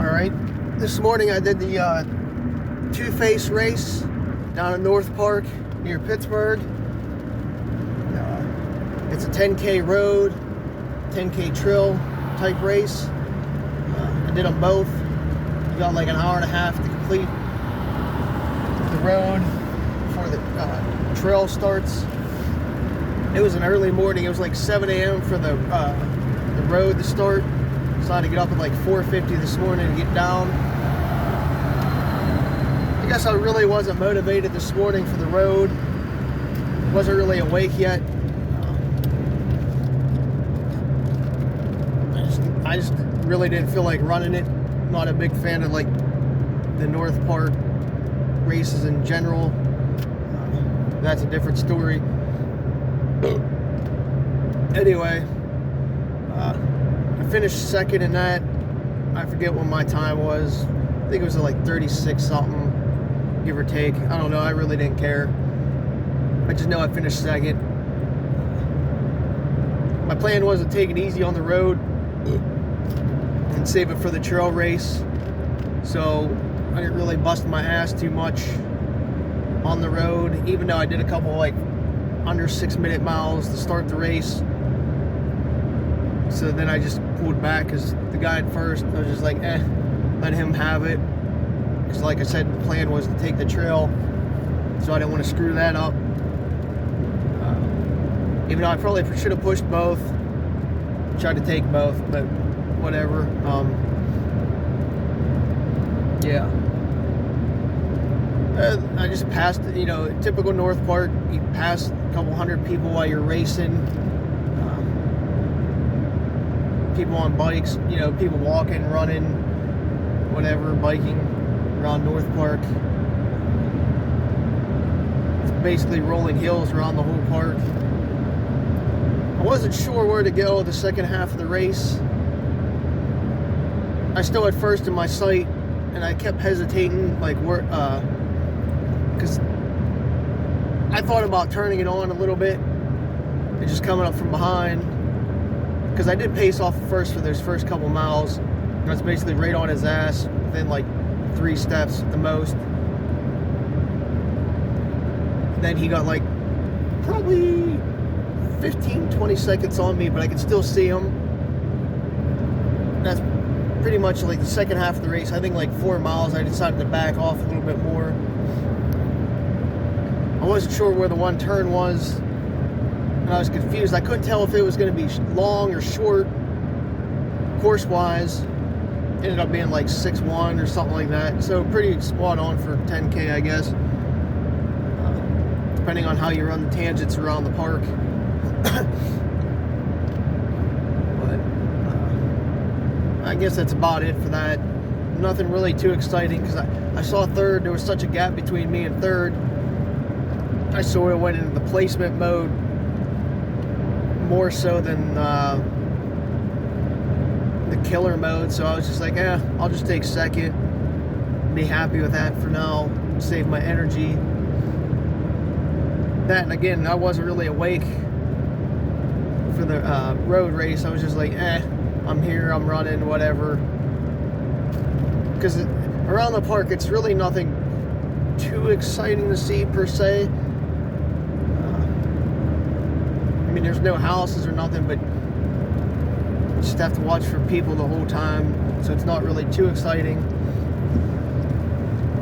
Alright, this morning I did the two-face race down in North Park near Pittsburgh. It's a 10K road, 10K trail type race. I did them both. You got like an hour and a half to complete the road before the trail starts. It was an early morning. It was like 7 a.m. for the road to start. So I had to get up at like 4:50 this morning to get down. I guess I really wasn't motivated this morning for the road. Wasn't really awake yet. I just really didn't feel like running it. Not a big fan of like the North Park races in general. That's a different story. Anyway, I finished second in that. I forget what my time was. I think it was like 36 something, give or take. I don't know. I really didn't care. I just know I finished second. My plan was to take it easy on the road and save it for the trail race. So I didn't really bust my ass too much on the road, even though I did a couple like under 6-minute miles to start the race. So then I just pulled back because the guy at first, I was just like, let him have it. Because like I said, the plan was to take the trail, so I didn't want to screw that up. Even though I probably should have pushed both, tried to take both, but whatever. Yeah. I just passed, typical North Park, you pass a couple hundred people while you're racing. People on bikes, people walking, running, whatever, biking around North Park. It's basically rolling hills around the whole park. I wasn't sure where to go the second half of the race. I still had first in my sight, and I kept hesitating, like where, because I thought about turning it on a little bit and just coming up from behind. Because I did pace off first for those first couple miles. I was basically right on his ass within like 3 steps at the most. Then he got like probably 15-20 seconds on me, but I could still see him. That's pretty much like the second half of the race. I think like 4 miles I decided to back off a little bit more. I wasn't sure where the one turn was. And I was confused. I couldn't tell if it was going to be long or short, course-wise. Ended up being like 6-1 or something like that. So pretty spot on for 10K, I guess. Depending on how you run the tangents around the park. But I guess that's about it for that. Nothing really too exciting because I saw third. There was such a gap between me and third. I sort of went into the placement mode more so than the killer mode, so I was just like, I'll just take second, be happy with that for now, save my energy. That, and again, I wasn't really awake for the road race. I was just like, I'm here, I'm running, whatever. Because around the park, it's really nothing too exciting to see per se. I mean, there's no houses or nothing, but you just have to watch for people the whole time, so it's not really too exciting.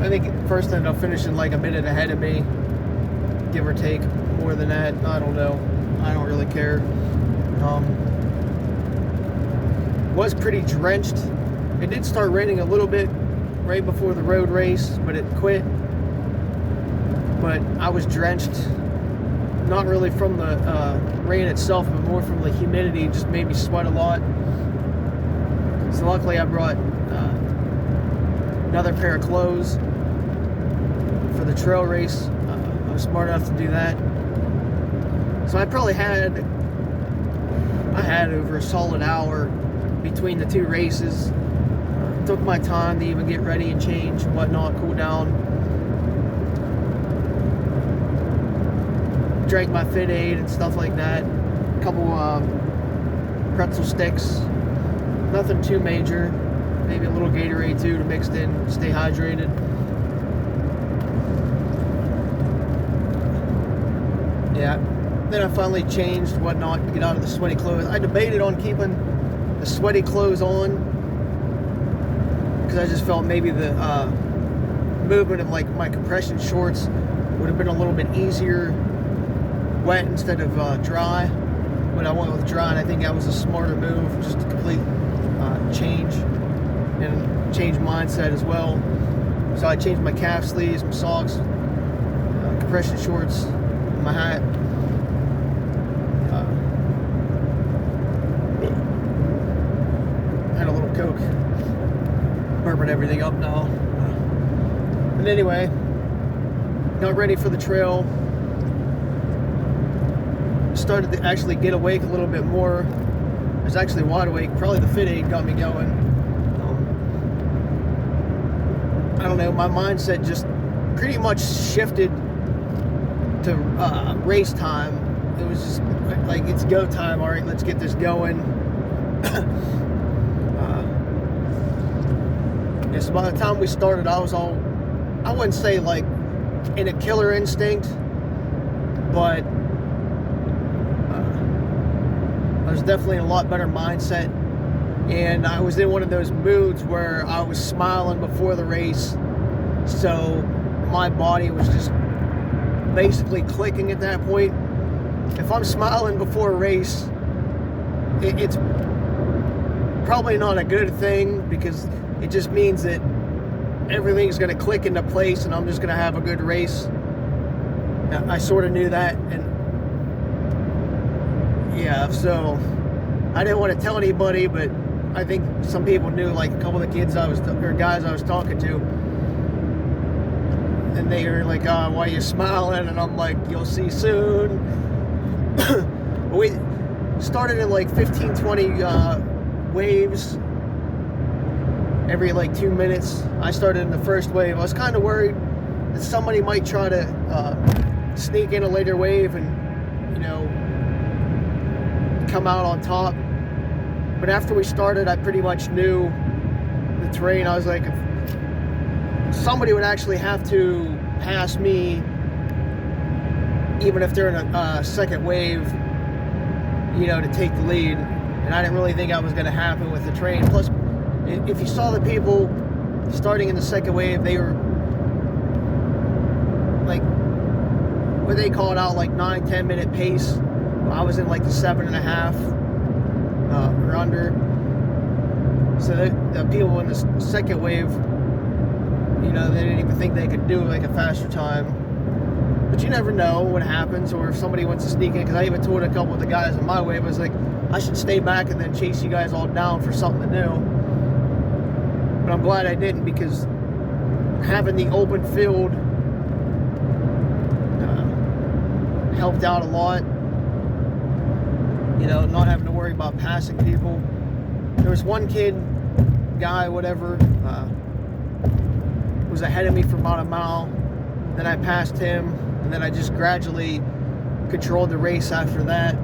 I think first ended up finishing like a minute ahead of me, give or take, more than that. I don't know. I don't really care. Was pretty drenched. It did start raining a little bit right before the road race, but it quit. But I was drenched. Not really from the rain itself, but more from the humidity. It just made me sweat a lot. So luckily I brought another pair of clothes for the trail race. I was smart enough to do that. So I probably had over a solid hour between the two races. Took my time to even get ready and change and whatnot, cool down. Drank my Fit Aid and stuff like that. A couple pretzel sticks. Nothing too major. maybe a little Gatorade too to mix in, stay hydrated. Yeah. Then I finally changed whatnot to get out of the sweaty clothes. I debated on keeping the sweaty clothes on because I just felt maybe the movement of like my compression shorts would have been a little bit easier wet instead of dry. But I went with dry, and I think that was a smarter move, just a complete change and change mindset as well. So I changed my calf sleeves, my socks, compression shorts, my hat. Had a little Coke, burping everything up now. But anyway, got ready for the trail. Started to actually get awake a little bit more. I was actually wide awake. Probably the fit aid got me going. I don't know, my mindset just pretty much shifted to race time. It was just like, it's go time. All right, let's get this going. Yeah, so by the time we started, I was all, I wouldn't say like in a killer instinct, but I was definitely in a lot better mindset, and I was in one of those moods where I was smiling before the race, so my body was just basically clicking at that point. If I'm smiling before a race, it's probably not a good thing, because it just means that everything's going to click into place and I'm just going to have a good race. I sort of knew that, and yeah, so I didn't want to tell anybody, but I think some people knew, like a couple of the kids or guys I was talking to, and they were like, "Oh, why are you smiling?" And I'm like, "You'll see soon." We started in like 15-20 waves every like 2 minutes. I started in the first wave. I was kind of worried that somebody might try to sneak in a later wave and, you know, come out on top. But after we started, I pretty much knew the terrain. I was like, if somebody would actually have to pass me, even if they're in a second wave, you know, to take the lead. And I didn't really think that was going to happen with the terrain. Plus, if you saw the people starting in the second wave, they were like, what they call it out, like 9-10 minute pace. I was in like the 7.5 or under. So the people in the second wave, you know, they didn't even think they could do like a faster time. But you never know what happens, or if somebody wants to sneak in. Because I even told a couple of the guys in my wave, I was like, I should stay back and then chase you guys all down for something to do. But I'm glad I didn't, because having the open field helped out a lot. You know, not having to worry about passing people. There was one guy, whatever, was ahead of me for about a mile. Then I passed him, and then I just gradually controlled the race after that.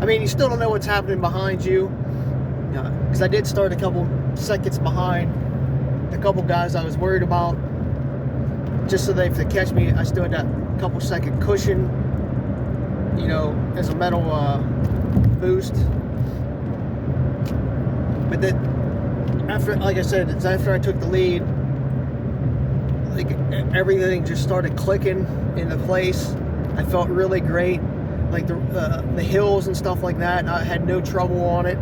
I mean, you still don't know what's happening behind you, because I did start a couple seconds behind a couple guys I was worried about, just so that if they catch me, I still had that couple second cushion, you know, as a mental boost. But then after, like I said, it's after I took the lead, like everything just started clicking into place. I felt really great, like the hills and stuff like that. I had no trouble on it.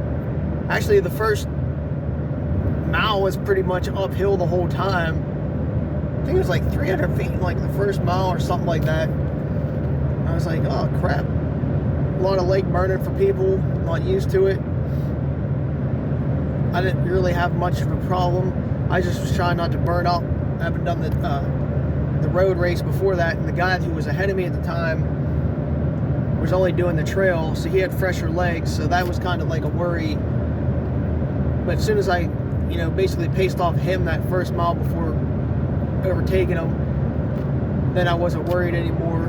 Actually, the first mile was pretty much uphill the whole time. I think it was like 300 feet in like the first mile or something like that. I was like, oh crap. A lot of leg burning for people, not used to it. I didn't really have much of a problem. I just was trying not to burn up. I haven't done the road race before that, and the guy who was ahead of me at the time was only doing the trail, so he had fresher legs, so that was kind of like a worry. But as soon as I, you know, basically paced off him that first mile before overtaking him, then I wasn't worried anymore.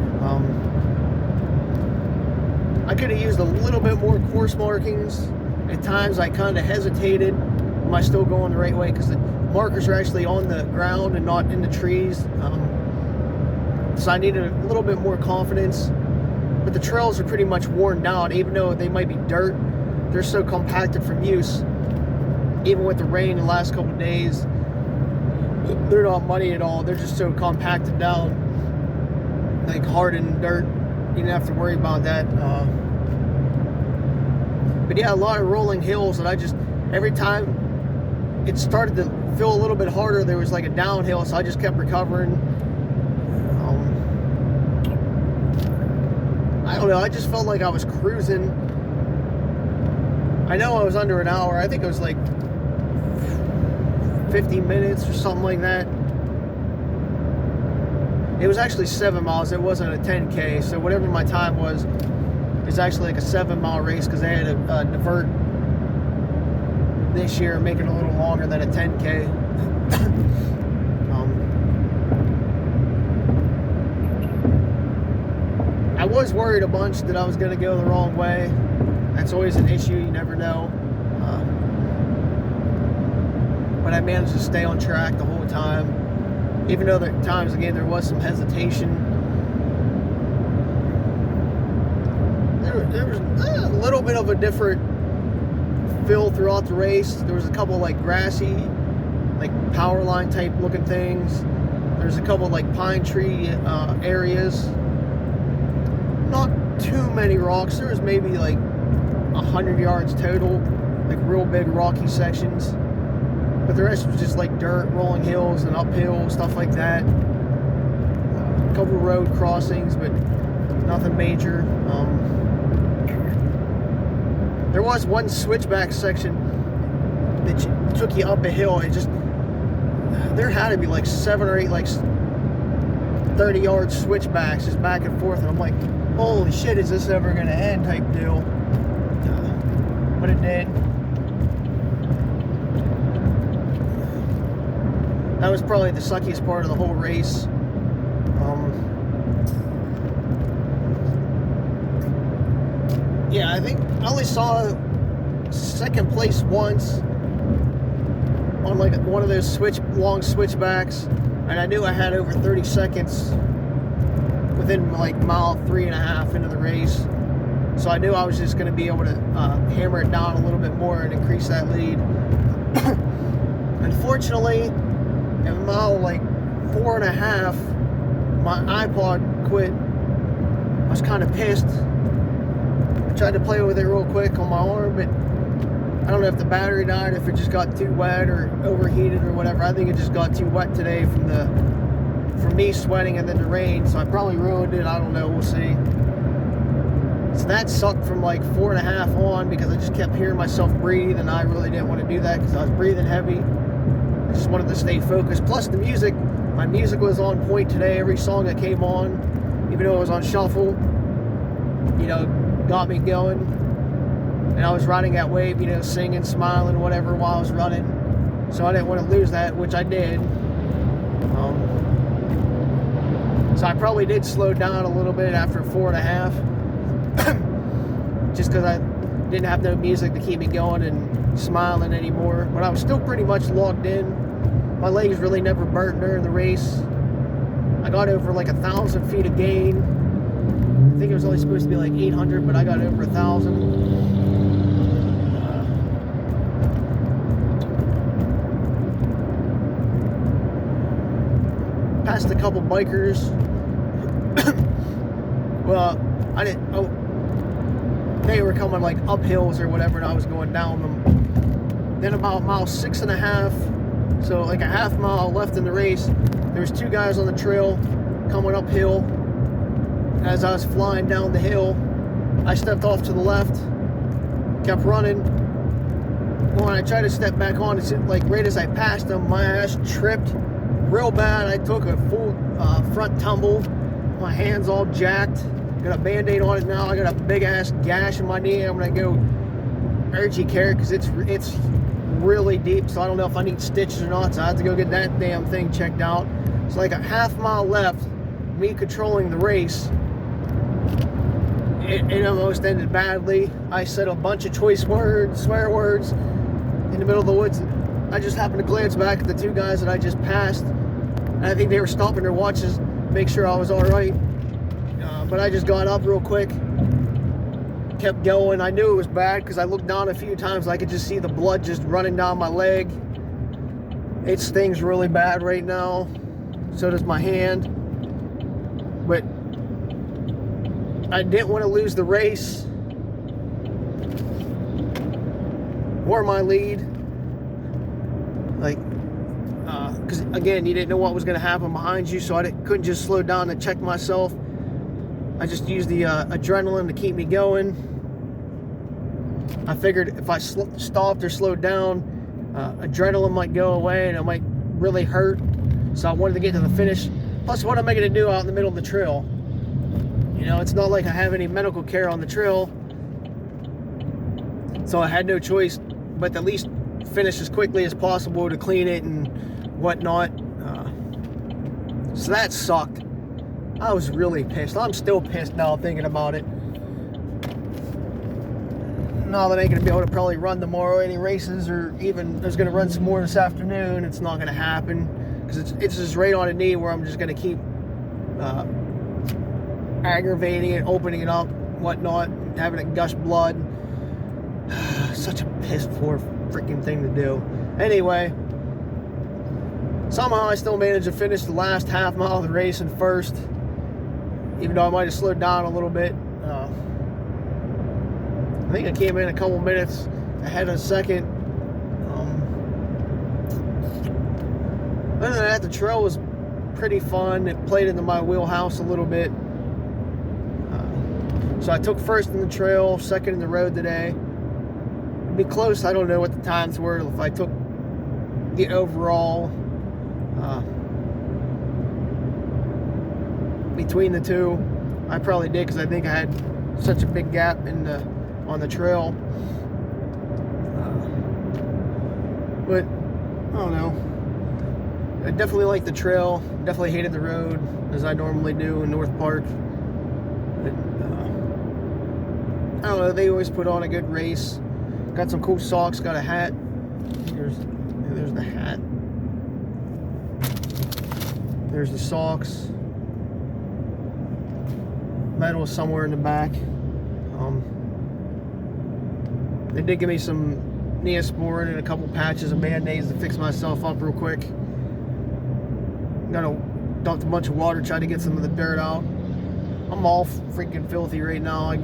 I could have used a little bit more course markings. At times I kind of hesitated am I still going the right way? Because the markers are actually on the ground and not in the trees. So I needed a little bit more confidence. But the trails are pretty much worn down, even though they might be dirt. They're so compacted from use. Even with the rain the last couple of days, they're not muddy at all. They're just so compacted down, like hardened dirt. You don't have to worry about that. But yeah, a lot of rolling hills, and I just, every time it started to feel a little bit harder, there was like a downhill, so I just kept recovering. I don't know, I just felt like I was cruising. I know I was under an hour. I think it was like 50 minutes or something like that. It was actually 7 miles. It wasn't a 10K, so whatever my time was, it's actually like a 7-mile race, because they had to divert this year, make it a little longer than a 10K. I was worried a bunch that I was going to go the wrong way. That's always an issue, you never know. But I managed to stay on track the whole time. Even though at times, again, there was some hesitation. There was a little bit of a different feel throughout the race. There was a couple like grassy, like power line type looking things. There's a couple like pine tree areas. Not too many rocks. There was maybe like 100 yards total, like real big rocky sections. But the rest was just like dirt, rolling hills and uphill, stuff like that. A couple road crossings, but nothing major. There was one switchback section that took you up a hill. It just, there had to be like 7 or 8 like 30-yard switchbacks just back and forth, and I'm like, holy shit, is this ever gonna end type deal. But it did. That was probably the suckiest part of the whole race. Yeah, I think I only saw second place once on like one of those long switchbacks, and I knew I had over 30 seconds within like mile 3.5 into the race. So I knew I was just going to be able to hammer it down a little bit more and increase that lead. Unfortunately, at mile like 4.5, my iPod quit. I was kind of pissed. I tried to play with it real quick on my arm, but I don't know if the battery died, if it just got too wet or overheated or whatever. I think it just got too wet today from me sweating and then the rain, so I probably ruined it. I don't know, we'll see. So that sucked from like 4.5 on, because I just kept hearing myself breathe, and I really didn't want to do that because I was breathing heavy. I just wanted to stay focused. Plus the music, my music was on point today. Every song that came on, even though it was on shuffle, you know, got me going. And I was riding that wave, you know, singing, smiling, whatever, while I was running. So I didn't want to lose that, which I did. So I probably did slow down a little bit after 4.5. Just because I didn't have no music to keep me going and smiling anymore. But I was still pretty much logged in. My legs really never burnt during the race. I got over like 1,000 feet of gain. I think it was only supposed to be like 800, but I got over 1,000. Passed a couple bikers. Well, I didn't. Oh, they were coming like up hills or whatever, and I was going down them. Then about mile 6.5, so like a half mile left in the race, there was 2 guys on the trail coming uphill. As I was flying down the hill, I stepped off to the left, kept running. When I tried to step back on, it's like right as I passed them, my ass tripped real bad. I took a full front tumble. My hand's all jacked. Got a band-aid on it now. I got a big ass gash in my knee. I'm gonna go urgent care because it's really deep, so I don't know if I need stitches or not, so I have to go get that damn thing checked out. It's like a half mile left, me controlling the race. It almost ended badly. I said a bunch of choice words, swear words, in the middle of the woods. I just happened to glance back at the two guys that I just passed, and I think they were stopping their watches, make sure I was all right. But I just got up real quick, kept going. I knew it was bad because I looked down a few times. I could just see the blood just running down my leg. It stings really bad right now. So does my hand. But I didn't want to lose the race or my lead. Because again, you didn't know what was going to happen behind you, so I couldn't just slow down and check myself. I just used the adrenaline to keep me going. I figured if I stopped or slowed down, adrenaline might go away and it might really hurt. So I wanted to get to the finish. Plus, what am I going to do out in the middle of the trail? You know, it's not like I have any medical care on the trail. So I had no choice but to at least finish as quickly as possible to clean it and whatnot. So that sucked. I was really pissed. I'm still pissed now thinking about it. Now that I ain't going to be able to probably run tomorrow any races, or even I was going to run some more this afternoon, it's not going to happen because it's just right on a knee where I'm just going to keep aggravating it, opening it up, whatnot, having it gush blood. Such a piss poor freaking thing to do. Anyway, somehow I still managed to finish the last half mile of the race in first, even though I might have slowed down a little bit. I think I came in a couple minutes ahead of second. Other than that, the trail was pretty fun. It played into my wheelhouse a little bit. So I took first in the trail, second in the road today. It'd be close. I don't know what the times were if I took the overall between the two. I probably did because I think I had such a big gap on the trail. But I don't know. I definitely liked the trail. Definitely hated the road as I normally do in North Park. But, I don't know. They always put on a good race. Got some cool socks. Got a hat. There's the hat. There's the socks. Medal is somewhere in the back. They did give me some Neosporin and a couple patches of Band-Aids to fix myself up real quick. Dumped a bunch of water, tried to get some of the dirt out. I'm all freaking filthy right now,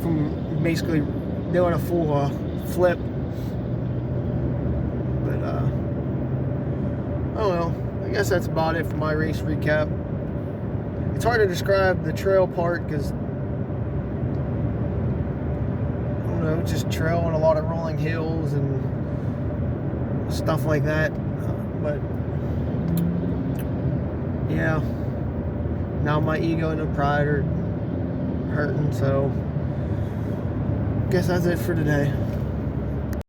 from basically doing a full flip. But I don't know. I guess that's about it for my race recap. It's hard to describe the trail part because just trail and a lot of rolling hills and stuff like that. But yeah, now my ego and the pride are hurting, so guess that's it for today.